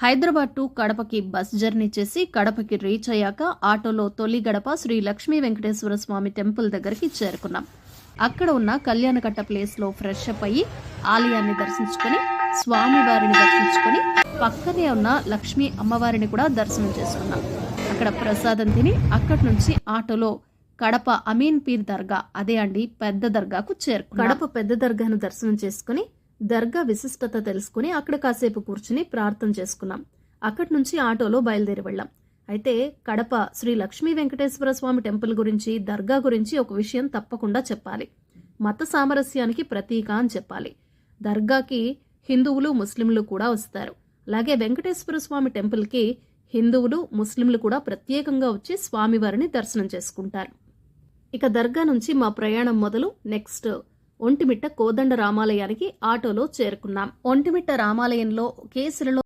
Hyderabad to కడపకి bus journey చేసి కడపకి reach అయ్యాక ఆటోలో తొలి గడప శ్రీ లక్ష్మీ వెంకటేశ్వర స్వామి టెంపుల్ దగ్గరికి చేరుకున్నాం. అక్కడ ఉన్న కళ్యాణకట్ట ప్లేస్లో ఫ్రెష్ అప్ అయ్యి ఆలయాన్ని దర్శించుకొని స్వామివారిని దర్శించుకొని పక్కనే ఉన్న లక్ష్మీ అమ్మవారిని కూడా దర్శనం చేసుకున్నాం. అక్కడ ప్రసాదం తిని అక్కడి నుంచి ఆటోలో కడప అమీన్ పీర్ దర్గా, అదే అండి పెద్ద దర్గాకు చేరుకున్నాం. కడప పెద్ద దర్గాను దర్శనం చేసుకుని దర్గా విశిష్టత తెలుసుకుని అక్కడ కాసేపు కూర్చుని ప్రార్థన చేసుకున్నాం. అక్కడి నుంచి ఆటోలో బయలుదేరి వెళ్ళాం. అయితే కడప శ్రీ లక్ష్మీ వెంకటేశ్వర స్వామి టెంపుల్ గురించి, దర్గా గురించి ఒక విషయం తప్పకుండా చెప్పాలి. మత సామరస్యానికి ప్రతీక అని చెప్పాలి. దర్గాకి హిందువులు, ముస్లింలు కూడా వస్తారు. అలాగే వెంకటేశ్వర స్వామి టెంపుల్కి హిందువులు, ముస్లింలు కూడా ప్రత్యేకంగా వచ్చి స్వామివారిని దర్శనం చేసుకుంటారు. ఇక దర్గా నుంచి మా ప్రయాణం మొదలు నెక్స్ట్ ఒంటిమిట్ట కోదండ రామాలయానికి ఆటోలో చేరుకున్నాం. ఒంటిమిట్ట రామాలయంలో కేసులలో